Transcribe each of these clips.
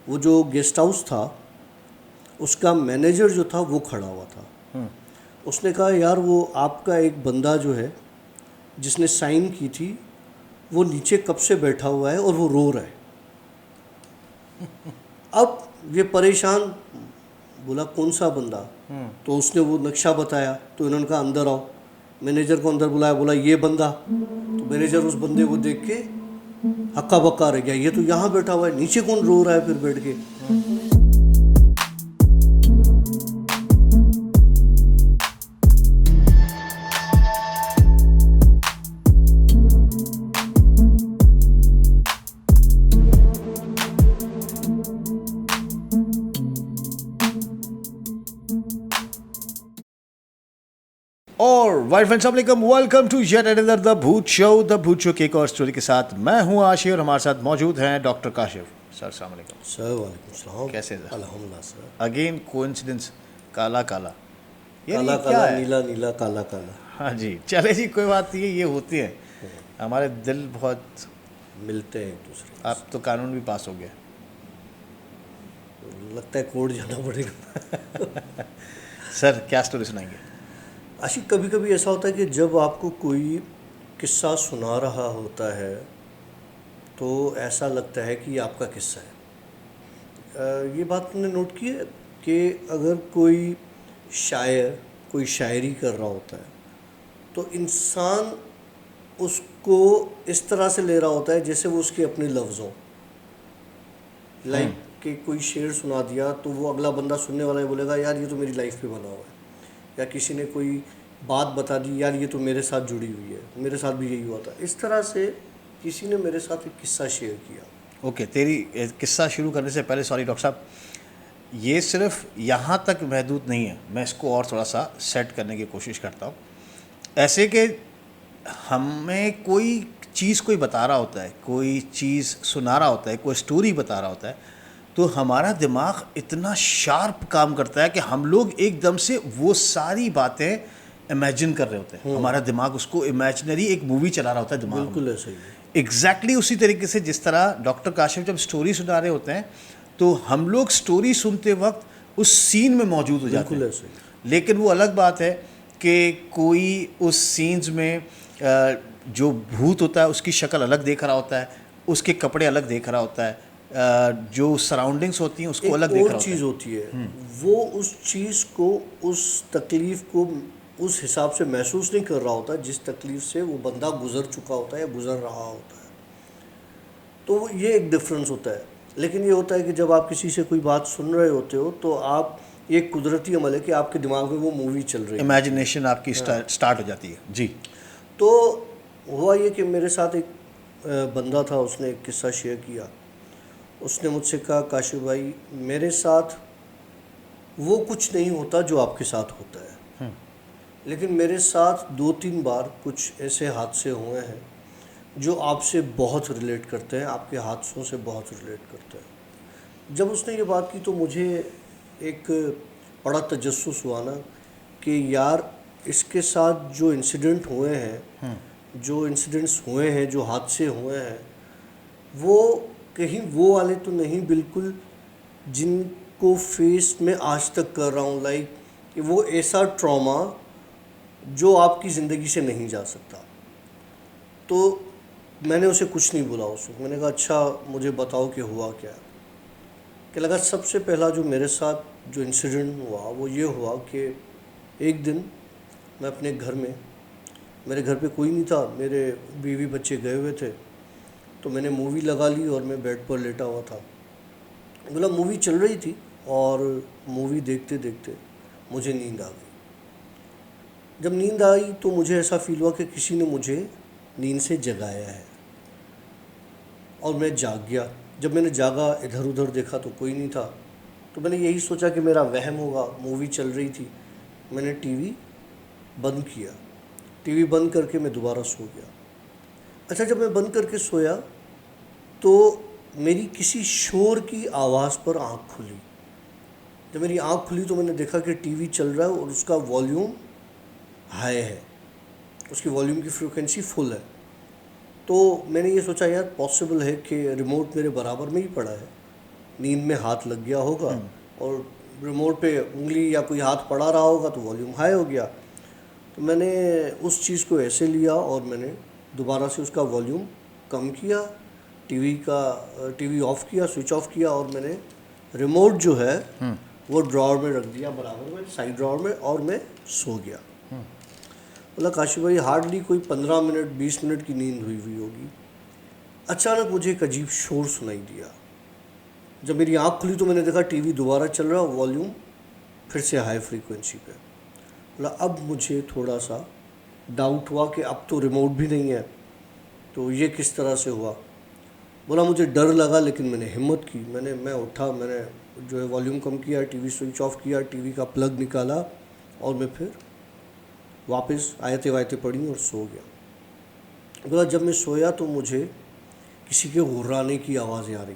वो जो guest house था उसका मैनेजर जो था वो खड़ा हुआ था। उसने कहा यार वो आपका एक बंदा जो है जिसने साइन की थी वो नीचे कब से बैठा हुआ है और वो रो रहा है। अब ये परेशान, बोला कौन सा बंदा? तो उसने वो नक्शा बताया, तो इन्होंने कहा अंदर आओ। मैनेजर को अंदर बुलाया, बोला ये बंदा। तो मैनेजर उस बंदे को देख के हक्का बक्का रह गया, ये तो यहाँ बैठा हुआ है, नीचे कौन रो रहा है फिर बैठ के। और वाइट फ्रेंड्स अस्सलाम welcome to yet another the भूत शो की एक और स्टोरी के साथ मैं हूं आशी और हमारे साथ मौजूद हैं डॉक्टर काशिफ सर। अस्सलाम वालेकुम सर। वालेकुम सलाम। कैसे सर? अल्हम्दुलिल्लाह सर। अगेन कोइंसिडेंस, काला काला यार काला ये क्या काला है? नीला नीला काला काला। हाँ जी, चले जी, कोई बात नहीं है, ये होती है। हमारे दिल बहुत, मिलते हैं एक दूसरे अब तो कानून भी पास हो गया। से। लगता है कोर्ट जाना पड़ेगा। सर क्या स्टोरी सुनाएंगे? आशिक, कभी कभी ऐसा होता है कि जब आपको कोई किस्सा सुना रहा होता है तो ऐसा लगता है कि ये आपका किस्सा है। ये बात तुमने नोट की है कि अगर कोई शायर कोई शायरी कर रहा होता है तो इंसान उसको इस तरह से ले रहा होता है जैसे वो उसके अपने लफ्ज़ हों। लाइक कि कोई शेर सुना दिया तो वो अगला बंदा सुनने वाला है बोलेगा यार ये तो मेरी लाइफ पे बना हुआ है, या किसी ने कोई बात बता दी यार ये तो मेरे साथ जुड़ी हुई है, मेरे साथ भी यही हुआ था। इस तरह से किसी ने मेरे साथ एक किस्सा शेयर किया। ओके, तेरी किस्सा शुरू करने से पहले सॉरी डॉक्टर साहब, ये सिर्फ यहाँ तक महदूद नहीं है, मैं इसको और थोड़ा सा सेट करने की कोशिश करता हूँ। ऐसे कि हमें कोई चीज़ कोई बता रहा होता है, कोई चीज़ सुना रहा होता है, कोई स्टोरी बता रहा होता है, तो हमारा दिमाग इतना शार्प काम करता है कि हम लोग एकदम से वो सारी बातें इमेजिन कर रहे होते हैं। हमारा दिमाग उसको इमेजिनरी एक मूवी चला रहा होता है दिमाग में। बिल्कुल ऐसा ही है। एग्जैक्टली उसी तरीके से जिस तरह डॉक्टर काशिफ जब स्टोरी सुना रहे होते हैं तो हम लोग स्टोरी सुनते वक्त उस सीन में मौजूद हो जाते बिल्कुल हैं। ऐसा ही। लेकिन वो अलग बात है कि कोई उस सीन्स में जो भूत होता है उसकी शक्ल अलग देख रहा होता है, उसके कपड़े अलग देख रहा होता है, जो सराउंडिंग्स होती हैं उसको अलग एक देख और रहा होता चीज़ है। होती है, वो उस चीज़ को, उस तकलीफ़ को उस हिसाब से महसूस नहीं कर रहा होता जिस तकलीफ़ से वो बंदा गुजर चुका होता है या गुजर रहा होता है। तो ये एक डिफरेंस होता है। लेकिन ये होता है कि जब आप किसी से कोई बात सुन रहे होते हो तो आप, ये एक कुदरती अमल है कि आपके दिमाग में वो मूवी चल रही है, इमेजिनेशन आपकी स्टार्ट हो जाती है जी। तो हुआ ये कि मेरे साथ एक बंदा था, उसने एक किस्सा शेयर किया। उसने मुझसे कहा काशिफ भाई मेरे साथ वो कुछ नहीं होता जो आपके साथ होता है, लेकिन मेरे साथ 2-3 बार कुछ ऐसे हादसे हुए हैं जो आपसे बहुत रिलेट करते हैं, आपके हादसों से बहुत रिलेट करते हैं। जब उसने ये बात की तो मुझे एक बड़ा तजस्सुस हुआ ना कि यार इसके साथ जो इंसिडेंट हुए हैं, जो इंसिडेंट्स हुए हैं, जो हादसे हुए हैं, वो कहीं वो वाले तो नहीं बिल्कुल जिनको फेस मैं आज तक कर रहा हूँ। लाइक कि वो ऐसा ट्रॉमा जो आपकी ज़िंदगी से नहीं जा सकता। तो मैंने उसे कुछ नहीं बोला उस वक्त। मैंने कहा अच्छा मुझे बताओ कि हुआ क्या। कि लगा सबसे पहला जो मेरे साथ जो इंसिडेंट हुआ वो ये हुआ कि एक दिन मैं अपने घर में, मेरे घर पे कोई नहीं था, मेरे बीवी बच्चे गए हुए थे, तो मैंने मूवी लगा ली और मैं बेड पर लेटा हुआ था। बोला मूवी चल रही थी और मूवी देखते देखते मुझे नींद आ गई। जब नींद आई तो मुझे ऐसा फील हुआ कि किसी ने मुझे नींद से जगाया है और मैं जाग गया। जब मैंने जागा, इधर उधर देखा तो कोई नहीं था, तो मैंने यही सोचा कि मेरा वहम होगा, मूवी चल रही थी। मैंने टीवी बंद किया, टीवी बंद करके मैं दोबारा सो गया। अच्छा, जब मैं बंद करके सोया तो मेरी किसी शोर की आवाज़ पर आँख खुली। जब मेरी आँख खुली तो मैंने देखा कि टीवी चल रहा है और उसका वॉल्यूम हाई है, उसकी वॉल्यूम की फ्रीक्वेंसी फुल है। तो मैंने ये सोचा यार पॉसिबल है कि रिमोट मेरे बराबर में ही पड़ा है, नींद में हाथ लग गया होगा और रिमोट पे उंगली या कोई हाथ पड़ा रहा होगा तो वॉल्यूम हाई हो गया। तो मैंने उस चीज़ को ऐसे लिया और मैंने दोबारा से उसका वॉल्यूम कम किया, टीवी ऑफ़ किया, स्विच ऑफ किया और मैंने रिमोट जो है वो ड्रॉअर में रख दिया बराबर में, साइड ड्रॉअर में, और मैं सो गया। बोला काशी भाई हार्डली कोई 15 मिनट 20 मिनट की नींद हुई होगी। अचानक मुझे एक अजीब शोर सुनाई दिया। जब मेरी आँख खुली तो मैंने देखा टीवी दोबारा चल रहा, वॉल्यूम फिर से हाई फ्रीक्वेंसी पे। बोला अब मुझे थोड़ा सा डाउट हुआ कि अब तो रिमोट भी नहीं है, तो ये किस तरह से हुआ। बोला मुझे डर लगा लेकिन मैंने हिम्मत की, मैं उठा, मैंने जो है वॉल्यूम कम किया, टीवी स्विच ऑफ किया, टीवी का प्लग निकाला और मैं फिर वापस आयतें वायतें पढ़ी और सो गया। बोला जब मैं सोया तो मुझे किसी के घुर्राने की आवाज़ें आ रही,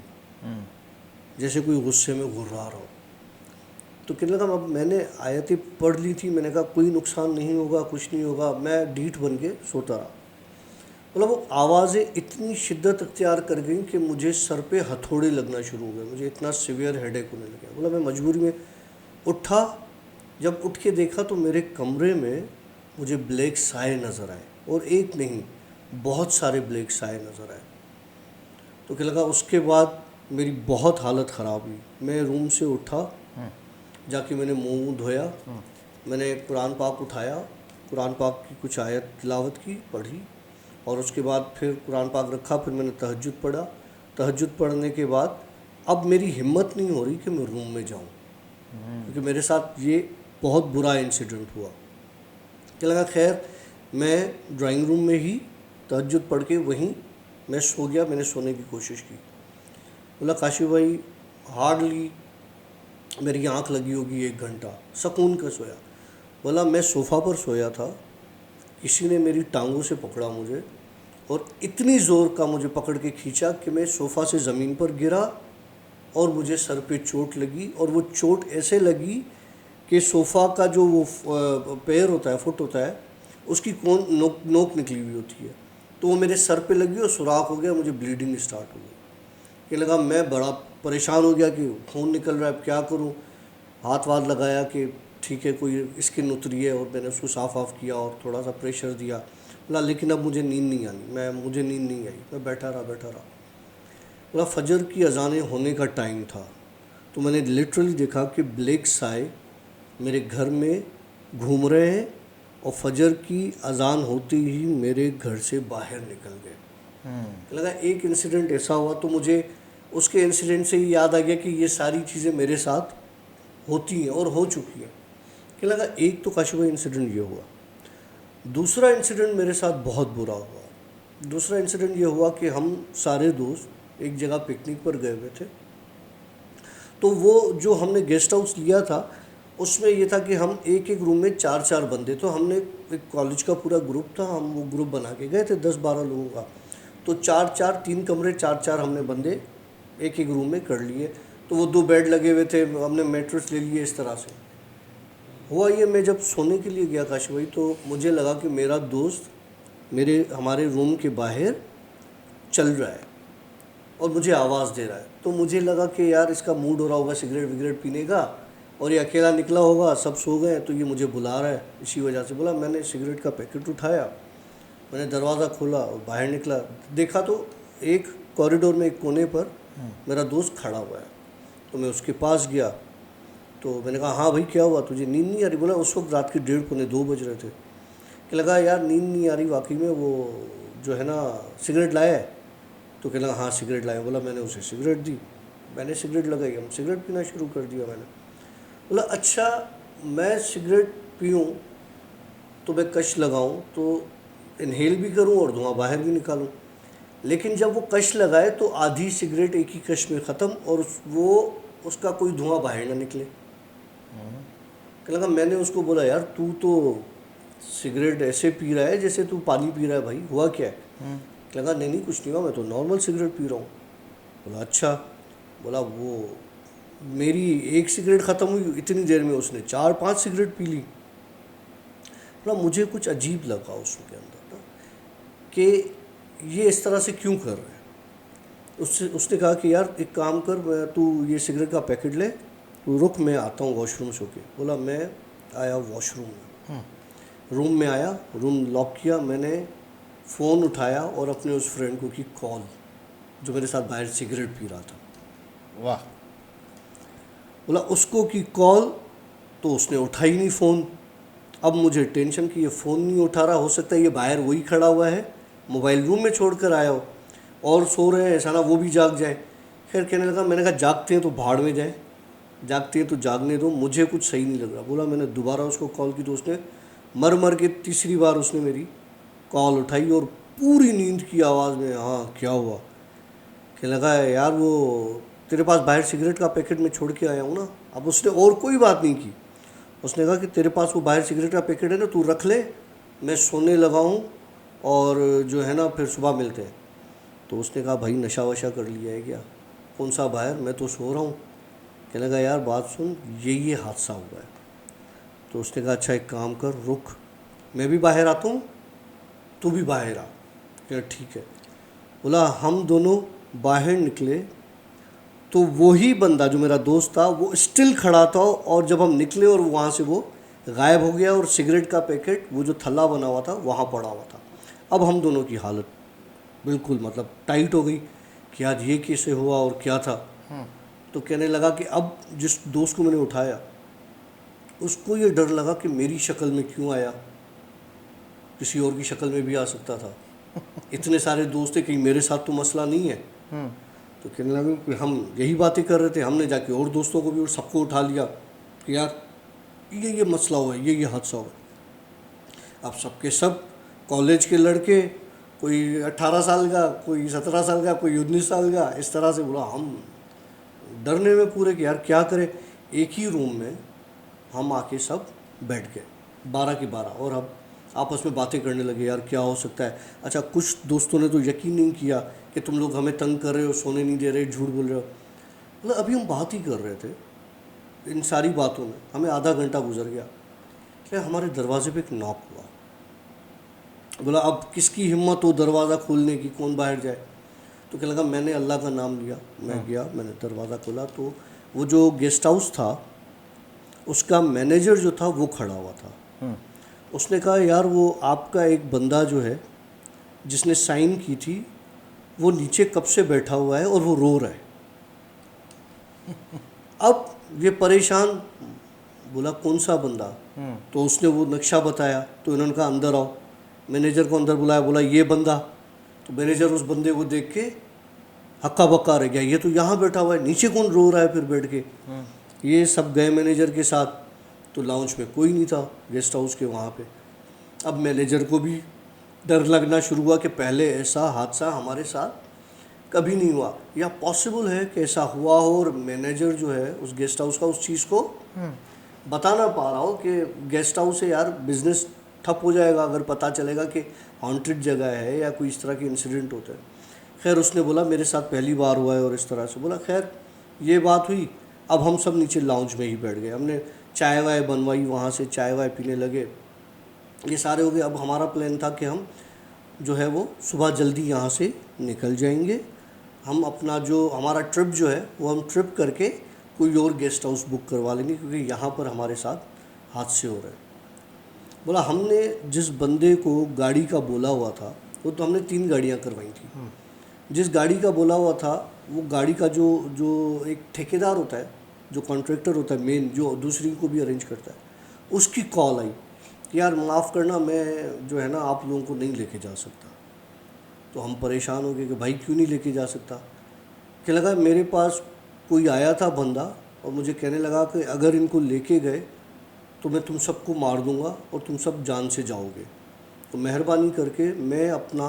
जैसे कोई गुस्से में घुर्रा रहा हो। तो कहने लगा अब मैंने आयतें पढ़ ली थी, मैंने कहा कोई नुकसान नहीं होगा, कुछ नहीं होगा, मैं ढीठ बन के सोता रहा। बोला वो आवाज़ें इतनी शिद्दत अख्तियार कर गई कि मुझे सर पे हथौड़े लगना शुरू हो गए, मुझे इतना सीवियर हेडेक होने लगा। बोला मैं मजबूरी में उठा, जब उठ के देखा तो मेरे कमरे में मुझे ब्लैक साए नज़र आए, और एक नहीं बहुत सारे ब्लैक साए नज़र आए। तो क्या लगा उसके बाद मेरी बहुत हालत ख़राब हुई। मैं रूम से उठा, जाके मैंने मुँह धोया, मैंने कुरान पाक उठाया, कुरान पाक की कुछ आयत तिलावत की, पढ़ी, और उसके बाद फिर कुरान पाक रखा, फिर मैंने तहज्जुद पढ़ा। तहज्जुद पढ़ने के बाद अब मेरी हिम्मत नहीं हो रही कि मैं रूम में जाऊं, क्योंकि मेरे साथ ये बहुत बुरा इंसिडेंट हुआ। क्या लगा खैर मैं ड्राइंग रूम में ही तहज्जुद पढ़ के वहीं मैं सो गया। मैंने सोने की कोशिश की। बोला काशी भाई हार्डली मेरी आंख लगी होगी 1 घंटा, सुकून का सोया। बोला मैं सोफ़ा पर सोया था, किसी ने मेरी टांगों से पकड़ा मुझे, और इतनी ज़ोर का मुझे पकड़ के खींचा कि मैं सोफ़ा से ज़मीन पर गिरा और मुझे सर पे चोट लगी। और वो चोट ऐसे लगी कि सोफ़ा का जो वो पैर होता है, फुट होता है, उसकी कोन नोक निकली हुई होती है, तो वो मेरे सर पे लगी और सुराख हो गया, मुझे ब्लीडिंग स्टार्ट हो गई। कि लगा मैं बड़ा परेशान हो गया कि खून निकल रहा है, अब क्या करूं। हाथ वाथ लगाया कि ठीक है कोई स्किन उतरी है, और मैंने उसको साफ़ ऑफ किया और थोड़ा सा प्रेशर दिया। बोला लेकिन अब मुझे नींद नहीं आनी, मुझे नींद नहीं आई। मैं बैठा रहा। बोला फजर की अजानें होने का टाइम था, तो मैंने लिटरली देखा कि ब्लैक साए मेरे घर में घूम रहे हैं, और फजर की अजान होते ही मेरे घर से बाहर निकल गए। लगा एक इंसिडेंट ऐसा हुआ, तो मुझे उसके इंसिडेंट से ही याद आ गया कि ये सारी चीज़ें मेरे साथ होती हैं और हो चुकी हैं। कि लगा एक तो काशी भाई इंसिडेंट ये हुआ। दूसरा इंसिडेंट मेरे साथ बहुत बुरा हुआ। दूसरा इंसिडेंट ये हुआ कि हम सारे दोस्त एक जगह पिकनिक पर गए हुए थे। तो वो जो हमने गेस्ट हाउस लिया था उसमें ये था कि हम एक रूम में 4 बंदे, तो हमने एक कॉलेज का पूरा ग्रुप था, हम वो ग्रुप बना के गए थे 10-12 लोगों का। तो 3 कमरे 4 हमने बंदे एक रूम में कर लिए। तो वो 2 बेड लगे हुए थे, हमने मैट्रेस ले लिए। इस तरह से हुआ ये, मैं जब सोने के लिए गया काशी भाई, तो मुझे लगा कि मेरा दोस्त हमारे रूम के बाहर चल रहा है और मुझे आवाज़ दे रहा है। तो मुझे लगा कि यार इसका मूड हो रहा होगा सिगरेट विगरेट पीने का, और ये अकेला निकला होगा, सब सो गए, तो ये मुझे बुला रहा है इसी वजह से। बोला मैंने सिगरेट का पैकेट उठाया, मैंने दरवाज़ा खोला और बाहर निकला, देखा तो एक कॉरिडोर में एक कोने पर मेरा दोस्त खड़ा हुआ है। तो मैं उसके पास गया, तो मैंने कहा हाँ भाई क्या हुआ, तुझे नींद नहीं आ रही? बोला उस वक्त रात के 1:30-2 बज रहे थे। कि लगा यार नींद नहीं आ रही वाकई में, वो जो है ना सिगरेट लाया है? तो कहना हाँ सिगरेट लाया। बोला मैंने उसे सिगरेट दी, मैंने सिगरेट लगाई, हम सिगरेट पीना शुरू कर दिया मैंने। बोला अच्छा मैं सिगरेट पीऊँ तो मैं कश लगाऊँ तो इनहेल भी करूँ और धुआं बाहर भी निकालूँ, लेकिन जब वो कश लगाए तो आधी सिगरेट एक ही कश में ख़त्म और उसका कोई धुआं बाहर ना निकले। लगा मैंने उसको बोला यार तू तो सिगरेट ऐसे पी रहा है जैसे तू पानी पी रहा है भाई, हुआ क्या है? लगा नहीं कुछ नहीं हुआ, मैं तो नॉर्मल सिगरेट पी रहा हूँ। बोला अच्छा। बोला वो मेरी एक सिगरेट ख़त्म हुई, इतनी देर में उसने 4-5 सिगरेट पी ली। बोला मुझे कुछ अजीब लगा उसके अंदर ना कि ये इस तरह से क्यों कर रहे हैं। उसने कहा कि यार एक काम कर, तू ये सिगरेट का पैकेट ले, तू रुक, मैं आता हूँ वॉशरूम से होके। बोला मैं आया वॉशरूम में, रूम में आया, रूम लॉक किया, मैंने फ़ोन उठाया और अपने उस फ्रेंड को की कॉल जो मेरे साथ बाहर सिगरेट पी रहा था। वाह। बोला उसको की कॉल, तो उसने उठाई नहीं फ़ोन। अब मुझे टेंशन कि ये फ़ोन नहीं उठा रहा, हो सकता है ये बाहर वही खड़ा हुआ है, मोबाइल रूम में छोड़ कर आया हो और सो रहे हैं, ऐसा ना वो भी जाग जाए। खैर कहने लगा, मैंने कहा जागते हैं तो भाड़ में जाए, जागते हैं तो जागने दो, मुझे कुछ सही नहीं लग रहा। बोला मैंने दोबारा उसको कॉल की तो उसने मर के तीसरी बार उसने मेरी कॉल उठाई और पूरी नींद की आवाज़ में, हाँ क्या हुआ। कहने लगा यार वो तेरे पास बाहर सिगरेट का पैकेट में छोड़ के आया हूँ ना। अब उसने और कोई बात नहीं की, उसने कहा कि तेरे पास वो बाहर सिगरेट का पैकेट है ना, तू रख ले, मैं सोने लगा हूँ और जो है ना फिर सुबह मिलते हैं। तो उसने कहा भाई नशा वशा कर लिया है क्या? कौन सा बाहर, मैं तो सो रहा हूँ। कहने लगा यार बात सुन, ये हादसा हुआ है। तो उसने कहा अच्छा एक काम कर, रुक मैं भी बाहर आता हूँ, तू भी बाहर आ। क्या ठीक है। बोला हम दोनों बाहर निकले तो वही बंदा जो मेरा दोस्त था वो स्टिल खड़ा था, और जब हम निकले और वहाँ से वो गायब हो गया और सिगरेट का पैकेट वो जो थल्ला बना हुआ था वहाँ पड़ा हुआ था। अब हम दोनों की हालत बिल्कुल मतलब टाइट हो गई कि आज ये कैसे हुआ और क्या था। तो कहने लगा कि अब जिस दोस्त को मैंने उठाया उसको ये डर लगा कि मेरी शक्ल में क्यों आया, किसी और की शक्ल में भी आ सकता था। इतने सारे दोस्त थे, कहीं मेरे साथ तो मसला नहीं है। तो कहने लगा कि हम यही बातें कर रहे थे, हमने जाके और दोस्तों को भी और सबको उठा लिया कि यार ये मसला हुआ है, ये हादसा हुआ। अब सबके सब कॉलेज के लड़के, कोई 18 साल का, कोई 17 साल का, कोई 19 साल का, इस तरह से। बोला हम डरने में पूरे कि यार क्या करें। एक ही रूम में हम आके सब बैठ गए 12 के 12 और हम आपस में बातें करने लगे, यार क्या हो सकता है। अच्छा कुछ दोस्तों ने तो यकीन नहीं किया कि तुम लोग हमें तंग कर रहे हो, सोने नहीं दे रहे, झूठ बोल रहे हो। मतलब अभी हम बात ही कर रहे थे, इन सारी बातों में हमें आधा घंटा गुजर गया कि हमारे दरवाजे पे एक नॉक हुआ। बोला अब किसकी हिम्मत हो दरवाज़ा खोलने की, कौन बाहर जाए। तो क्या लगा, मैंने अल्लाह का नाम लिया, मैं गया, मैंने दरवाज़ा खोला तो वो जो गेस्ट हाउस था उसका मैनेजर जो था वो खड़ा हुआ था। उसने कहा यार वो आपका एक बंदा जो है जिसने साइन की थी वो नीचे कब से बैठा हुआ है और वो रो रहा है। अब ये परेशान, बोला कौन सा बंदा। तो उसने वो नक्शा बताया, तो इन्होंने कहा अंदर आओ। मैनेजर को अंदर बुलाया, बोला ये बंदा। तो मैनेजर उस बंदे को देख के हक्का बक्का रह गया, ये तो यहाँ बैठा हुआ है, नीचे कौन रो रहा है फिर बैठ के। ये सब गए मैनेजर के साथ, तो लाउंज में कोई नहीं था गेस्ट हाउस के वहाँ पे। अब मैनेजर को भी डर लगना शुरू हुआ कि पहले ऐसा हादसा हमारे साथ कभी नहीं हुआ, या पॉसिबल है कि ऐसा हुआ हो और मैनेजर जो है उस गेस्ट हाउस का उस चीज़ को बता ना पा रहा हो कि गेस्ट हाउस है यार, बिजनेस ठप हो जाएगा अगर पता चलेगा कि हॉन्टेड जगह है या कोई इस तरह के इंसिडेंट होते हैं। खैर उसने बोला मेरे साथ पहली बार हुआ है और इस तरह से। बोला खैर ये बात हुई। अब हम सब नीचे लाउंज में ही बैठ गए, हमने चाय वाय बनवाई, वहाँ से चाय वाय पीने लगे, ये सारे हो गए। अब हमारा प्लान था कि हम जो है वो सुबह जल्दी यहाँ से निकल जाएंगे, हम अपना जो हमारा ट्रिप जो है वो हम ट्रिप करके कोई और गेस्ट हाउस बुक करवा लेंगे क्योंकि यहाँ पर हमारे साथ हादसे हो रहे हैं। बोला हमने जिस बंदे को गाड़ी का बोला हुआ था, वो तो हमने 3 गाड़ियाँ करवाई थी। जिस गाड़ी का बोला हुआ था वो गाड़ी का जो एक ठेकेदार होता है, जो कॉन्ट्रैक्टर होता है मेन, जो दूसरी को भी अरेंज करता है, उसकी कॉल आई कि यार माफ़ करना, मैं जो है ना आप लोगों को नहीं लेके जा सकता। तो हम परेशान हो गए कि भाई क्यों नहीं लेके जा सकता। क्या लगा मेरे पास कोई आया था बंदा और मुझे कहने लगा कि अगर इनको लेके गए तो मैं तुम सबको मार दूंगा और तुम सब जान से जाओगे, तो मेहरबानी करके मैं अपना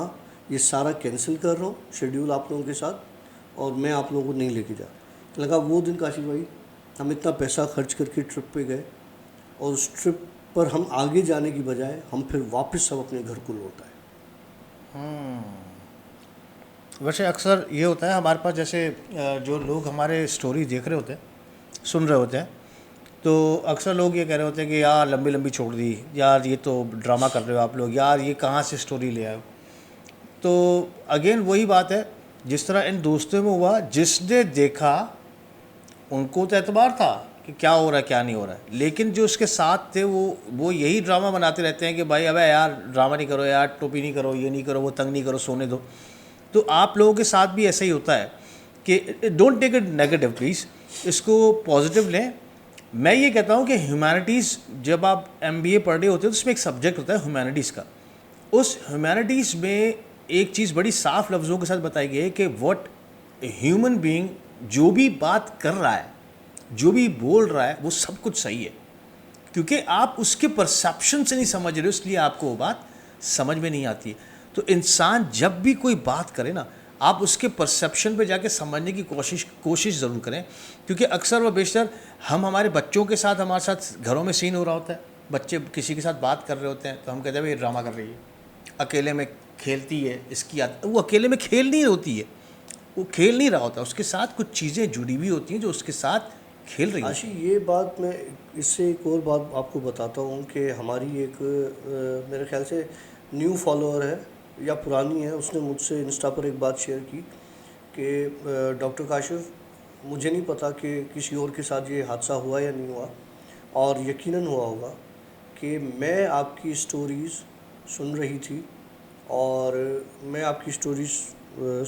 ये सारा कैंसिल कर रहा हूँ शेड्यूल आप लोगों के साथ, और मैं आप लोगों को नहीं लेके जा। तो लगा वो दिन काशिफ भाई हम इतना पैसा खर्च करके ट्रिप पे गए और उस ट्रिप पर हम आगे जाने की बजाय हम फिर वापस सब अपने घर को लौट आए। वैसे अक्सर ये होता है हमारे पास, जैसे जो लोग हमारे स्टोरी देख रहे होते हैं, सुन रहे होते हैं, तो अक्सर लोग ये कह रहे होते हैं कि यार लंबी लंबी छोड़ दी, यार ये तो ड्रामा कर रहे हो आप लोग, यार ये कहाँ से स्टोरी ले आए हो। तो अगेन वही बात है जिस तरह इन दोस्तों में हुआ, जिसने देखा उनको तो एतबार था कि क्या हो रहा है क्या नहीं हो रहा है, लेकिन जो उसके साथ थे वो यही ड्रामा बनाते रहते हैं कि भाई अबे यार ड्रामा नहीं करो यार, टोपी नहीं करो, ये नहीं करो, वो तंग नहीं करो, सोने दो। तो आप लोगों के साथ भी ऐसा ही होता है कि don't take it negative please, इसको पॉजिटिव लें। मैं ये कहता हूँ कि ह्यूमैनिटीज़, जब आप MBA पढ़ रहे होते हो तो उसमें एक सब्जेक्ट होता है ह्यूमैनिटीज़ का। उस ह्यूमैनिटीज़ में एक चीज़ बड़ी साफ लफ्ज़ों के साथ बताई गई है कि व्हाट ह्यूमन बीइंग जो भी बात कर रहा है, जो भी बोल रहा है, वो सब कुछ सही है, क्योंकि आप उसके परसेप्शन से नहीं समझ रहे हो, इसलिए आपको वो बात समझ में नहीं आती है। तो इंसान जब भी कोई बात करे ना, आप उसके परसेप्शन पे जाके समझने की कोशिश ज़रूर करें, क्योंकि अक्सर व बेशतर हम हमारे बच्चों के साथ, हमारे साथ घरों में सीन हो रहा होता है, बच्चे किसी के साथ बात कर रहे होते हैं तो हम कहते हैं भाई ड्रामा कर रही है, अकेले में खेलती है, इसकी आदत। वो अकेले में खेल नहीं होती है, वो खेल नहीं रहा होता, उसके साथ कुछ चीज़ें जुड़ी हुई होती हैं जो उसके साथ खेल रही हैं। आशी, ये बात मैं इससे एक और बात आपको बताता हूँ कि हमारी एक मेरे ख्याल से न्यू फॉलोअर है या पुरानी है, उसने मुझसे इंस्टा पर एक बात शेयर की कि डॉक्टर काशिफ, मुझे नहीं पता कि किसी और के साथ ये हादसा हुआ या नहीं हुआ, और यकीनन हुआ होगा कि मैं आपकी स्टोरीज़ सुन रही थी और मैं आपकी स्टोरीज़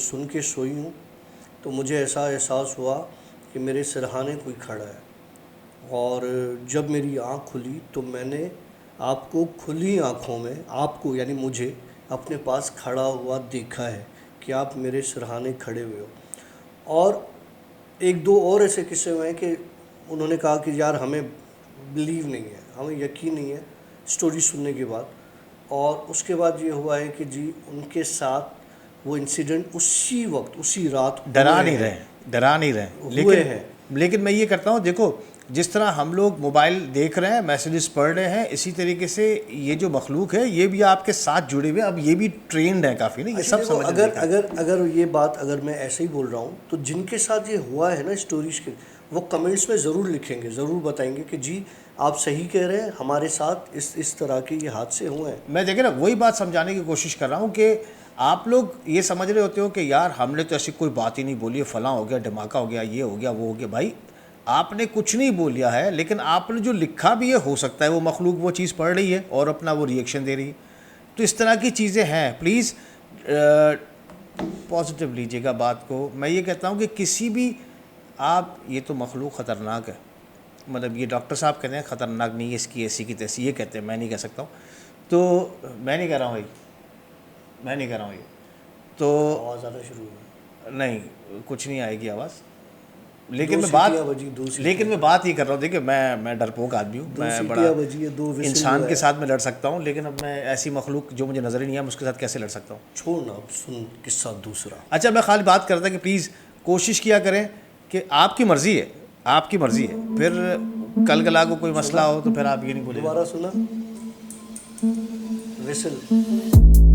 सुन के सोई हूँ, तो मुझे ऐसा एहसास हुआ कि मेरे सिरहाने कोई खड़ा है, और जब मेरी आँख खुली तो मैंने आपको खुली आँखों में, आपको यानी मुझे अपने पास खड़ा हुआ देखा है कि आप मेरे सिरहाने खड़े हुए हो। और एक दो और ऐसे किस्से हुए हैं कि उन्होंने कहा कि यार हमें बिलीव नहीं है, हमें यकीन नहीं है स्टोरी सुनने के बाद। और उसके बाद ये हुआ है कि जी उनके साथ वो इंसिडेंट उसी वक्त, उसी रात डरा हुए नहीं हैं। रहे, डरा नहीं रहे, हुए हैं। लेकिन मैं ये करता हूँ, देखो जिस तरह हम लोग मोबाइल देख रहे हैं, मैसेजेस पढ़ रहे हैं, इसी तरीके से ये जो मखलूक है ये भी आपके साथ जुड़े हुए, अब ये भी ट्रेंड है काफ़ी ना, ये सब देखो, समझ अगर ये बात अगर मैं ऐसे ही बोल रहा हूँ तो जिनके साथ ये हुआ है ना स्टोरीज के, वो कमेंट्स में ज़रूर लिखेंगे, ज़रूर बताएंगे कि जी आप सही कह रहे हैं, हमारे साथ इस तरह के ये हादसे हुए हैं। मैं देखे ना वही बात समझाने की कोशिश कर रहा हूँ कि आप लोग ये समझ रहे होते हो कि यार हमने तो ऐसी कोई बात ही नहीं बोली है, फलां हो गया, धमाका हो गया, ये हो गया, वो हो गया। भाई आपने कुछ नहीं बोलिया है, लेकिन आपने जो लिखा भी है, हो सकता है वो मखलूक वो चीज़ पढ़ रही है और अपना वो रिएक्शन दे रही है। तो इस तरह की चीज़ें हैं, प्लीज़ पॉजिटिव लीजिएगा बात को। मैं ये कहता हूँ कि किसी भी आप, ये तो मखलूक ख़तरनाक है, मतलब ये डॉक्टर साहब कहते हैं ख़तरनाक नहीं है, इसकी ऐसी की तैसी, ये कहते हैं, मैं नहीं कह सकता हूँ। तो मैं नहीं कह रहा हूँ भाई, मैं नहीं कह रहा हूँ ये तो आवाज़ आना शुरू हुई, नहीं, कुछ नहीं आएगी आवाज़, दो लेकिन सीटियां बजी, दो सीटियां। लेकिन मैं बात ये कर रहा हूँ, देखिए मैं डरपोक आदमी हूँ, दो मैं सीटियां बड़ा बजी है, दो विसिल इंसान हुआ के है। साथ मैं लड़ सकता हूँ, लेकिन अब मैं ऐसी मखलूक जो मुझे नज़र ही नहीं है, मैं उसके साथ कैसे लड़ सकता हूँ। छोड़ना, अब सुन किस्सा दूसरा। अच्छा, मैं खाली बात कर रहा था कि प्लीज़ कोशिश किया करें कि आपकी मर्ज़ी है, आपकी मर्ज़ी है, फिर कल कला को कोई मसला हो तो फिर आप ये नहीं बोलेंगे। दोबारा सुना विसिल।